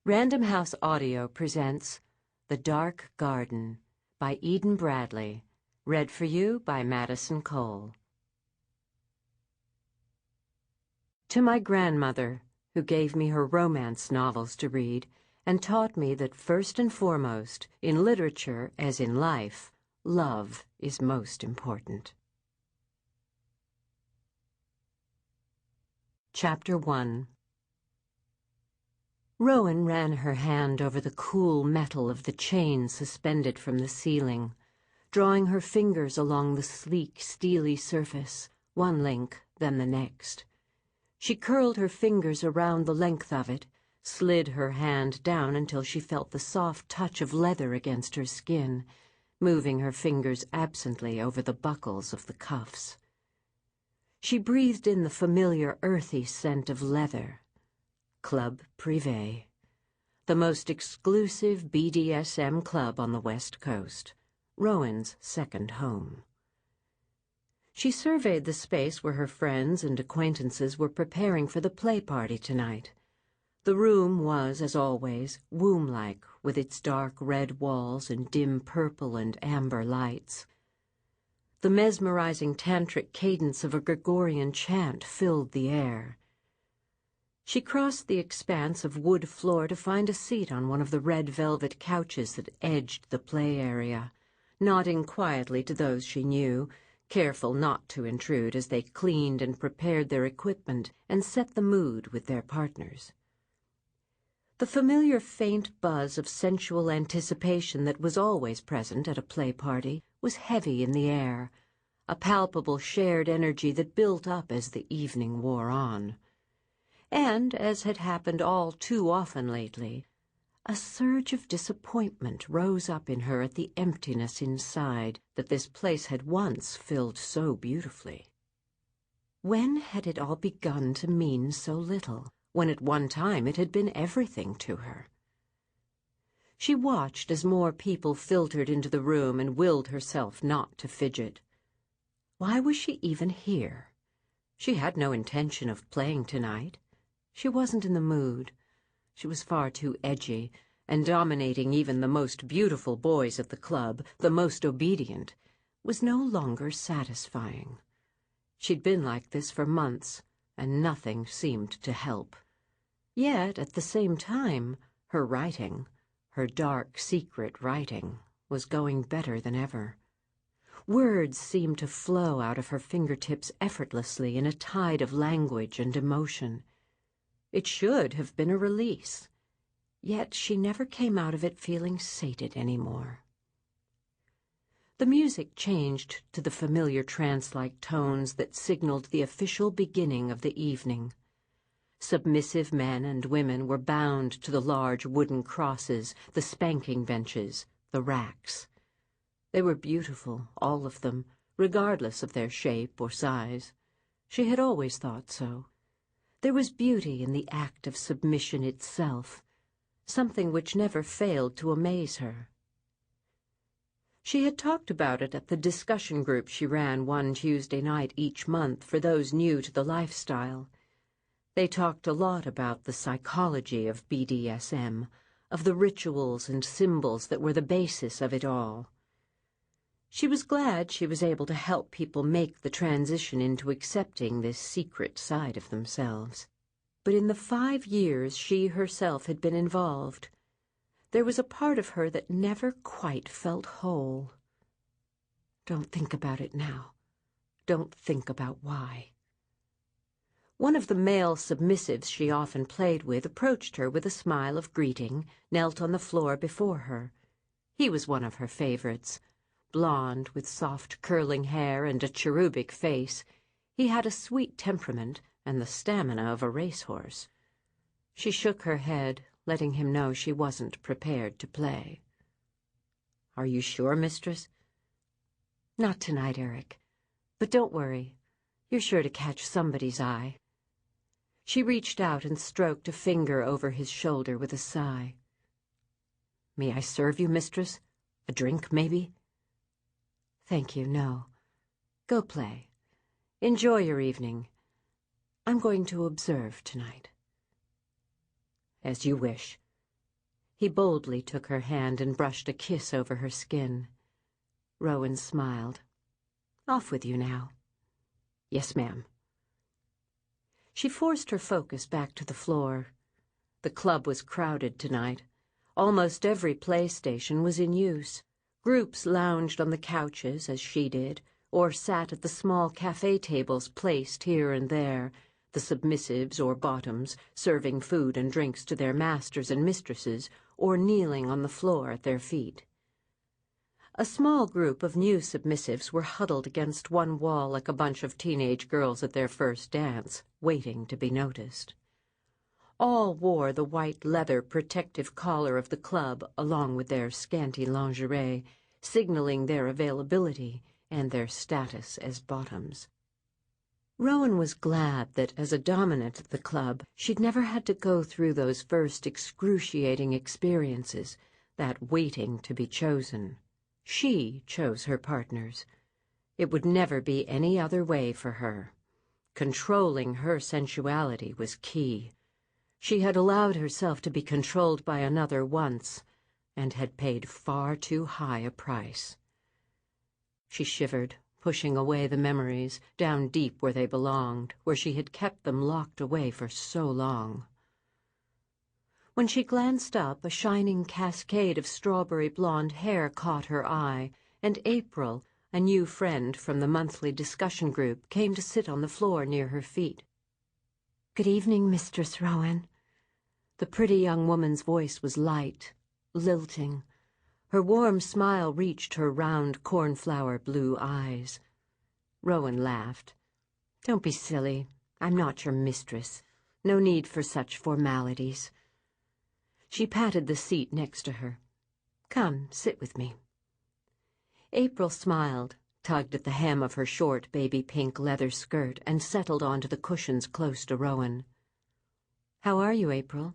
Random House Audio presents The Dark Garden by Eden Bradley, read for you by Madison Cole. To my grandmother, who gave me her romance novels to read and taught me that first and foremost, in literature as in life, love is most important. Chapter 1. Rowan ran her hand over the cool metal of the chain suspended from the ceiling, drawing her fingers along the sleek, steely surface, one link, then the next. She curled her fingers around the length of it, slid her hand down until she felt the soft touch of leather against her skin, moving her fingers absently over the buckles of the cuffs. She breathed in the familiar earthy scent of leather. Club Privé, the most exclusive BDSM club on the West Coast, Rowan's second home. She surveyed the space where her friends and acquaintances were preparing for the play party tonight. The room was, as always, womb-like, with its dark red walls and dim purple and amber lights. The mesmerizing tantric cadence of a Gregorian chant filled the air. She crossed the expanse of wood floor to find a seat on one of the red velvet couches that edged the play area, nodding quietly to those she knew, careful not to intrude as they cleaned and prepared their equipment and set the mood with their partners. The familiar faint buzz of sensual anticipation that was always present at a play party was heavy in the air, a palpable shared energy that built up as the evening wore on. And, as had happened all too often lately, a surge of disappointment rose up in her at the emptiness inside that this place had once filled so beautifully. When had it all begun to mean so little, when at one time it had been everything to her? She watched as more people filtered into the room and willed herself not to fidget. Why was she even here? She had no intention of playing tonight. She wasn't in the mood. She was far too edgy, and dominating even the most beautiful boys at the club, the most obedient, was no longer satisfying. She'd been like this for months, and nothing seemed to help. Yet, at the same time, her writing, her dark, secret writing, was going better than ever. Words seemed to flow out of her fingertips effortlessly in a tide of language and emotion. It should have been a release, yet she never came out of it feeling sated anymore. The music changed to the familiar trance-like tones that signaled the official beginning of the evening. Submissive men and women were bound to the large wooden crosses, the spanking benches, the racks. They were beautiful, all of them, regardless of their shape or size. She had always thought so. There was beauty in the act of submission itself, something which never failed to amaze her. She had talked about it at the discussion group she ran one Tuesday night each month for those new to the lifestyle. They talked a lot about the psychology of BDSM, of the rituals and symbols that were the basis of it all. She was glad she was able to help people make the transition into accepting this secret side of themselves. But in the 5 years she herself had been involved, there was a part of her that never quite felt whole. Don't think about it now. Don't think about why. One of the male submissives she often played with approached her with a smile of greeting, knelt on the floor before her. He was one of her favorites. Blond, with soft curling hair and a cherubic face, he had a sweet temperament and the stamina of a racehorse. She shook her head, letting him know she wasn't prepared to play. "Are you sure, mistress?" "Not tonight, Eric. But don't worry. You're sure to catch somebody's eye." She reached out and stroked a finger over his shoulder with a sigh. "May I serve you, mistress? A drink, maybe?" "Thank you, no. Go play. Enjoy your evening. I'm going to observe tonight." "As you wish. He boldly took her hand and brushed a kiss over her skin. Rowan smiled. "Off with you now." "Yes, ma'am." She forced her focus back to the floor. The club was crowded tonight. Almost every PlayStation was in use. Groups lounged on the couches, as she did, or sat at the small cafe tables placed here and there, the submissives or bottoms serving food and drinks to their masters and mistresses, or kneeling on the floor at their feet. A small group of new submissives were huddled against one wall like a bunch of teenage girls at their first dance, waiting to be noticed. All wore the white leather protective collar of the club along with their scanty lingerie, signaling their availability and their status as bottoms. Rowan was glad that, as a dominant at the club, she'd never had to go through those first excruciating experiences, that waiting to be chosen. She chose her partners. It would never be any other way for her. Controlling her sensuality was key. She had allowed herself to be controlled by another once, and had paid far too high a price. She shivered, pushing away the memories, down deep where they belonged, where she had kept them locked away for so long. When she glanced up, a shining cascade of strawberry blonde hair caught her eye, and April, a new friend from the monthly discussion group, came to sit on the floor near her feet. "Good evening, Mistress Rowan." The pretty young woman's voice was light, lilting. Her warm smile reached her round cornflower blue eyes. Rowan laughed. "Don't be silly. I'm not your mistress. No need for such formalities." She patted the seat next to her. "Come, sit with me." April smiled, tugged at the hem of her short baby pink leather skirt, and settled onto the cushions close to Rowan. "How are you, April?"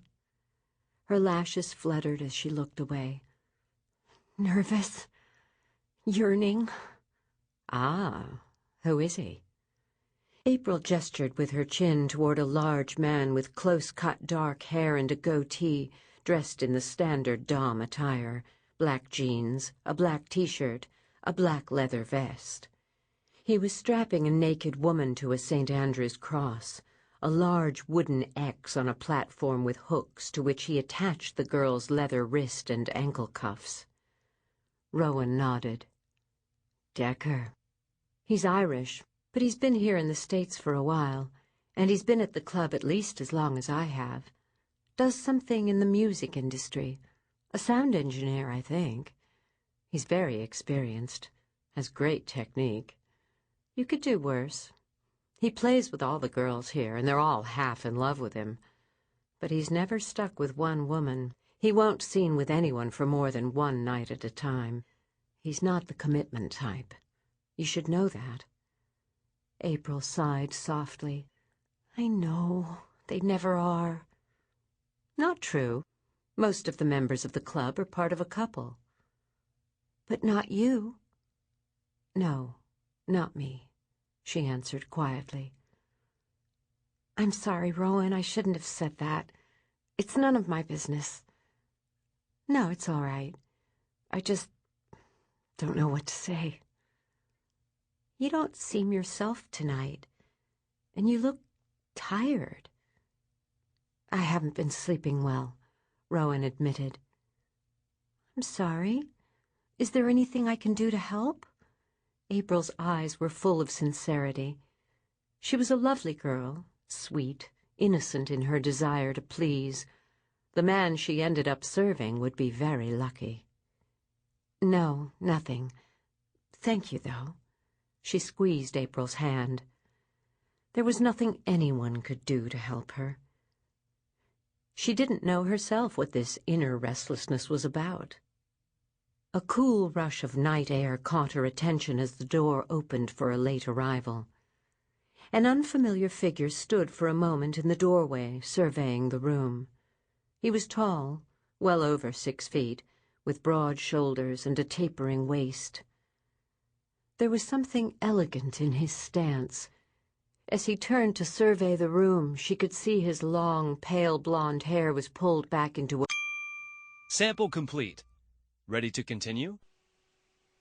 Her lashes fluttered as she looked away. "Nervous. Yearning." "Ah, who is he?" April gestured with her chin toward a large man with close-cut dark hair and a goatee, dressed in the standard dame attire, black jeans, a black T-shirt, a black leather vest. He was strapping a naked woman to a St. Andrew's cross, a large wooden X on a platform with hooks to which he attached the girl's leather wrist and ankle cuffs. Rowan nodded. "Decker. He's Irish, but he's been here in the States for a while, and he's been at the club at least as long as I have. Does something in the music industry. A sound engineer, I think. He's very experienced, has great technique. You could do worse. He plays with all the girls here, and they're all half in love with him. But he's never stuck with one woman. He won't scene with anyone for more than one night at a time. He's not the commitment type. You should know that." April sighed softly. "I know. They never are." "Not true. Most of the members of the club are part of a couple." "But not you." "No, not me," she answered quietly. "I'm sorry, Rowan. I shouldn't have said that. It's none of my business." "No, it's all right. I just don't know what to say." "You don't seem yourself tonight, and you look tired." "I haven't been sleeping well," Rowan admitted. "I'm sorry. Is there anything I can do to help?" April's eyes were full of sincerity. She was a lovely girl, sweet, innocent in her desire to please. The man she ended up serving would be very lucky. "No, nothing. Thank you, though." She squeezed April's hand. There was nothing anyone could do to help her. She didn't know herself what this inner restlessness was about. A cool rush of night air caught her attention as the door opened for a late arrival. An unfamiliar figure stood for a moment in the doorway, surveying the room. He was tall, well over 6 feet, with broad shoulders and a tapering waist. There was something elegant in his stance. As he turned to survey the room, she could see his long, pale blonde hair was pulled back into a... Sample complete. Ready to continue?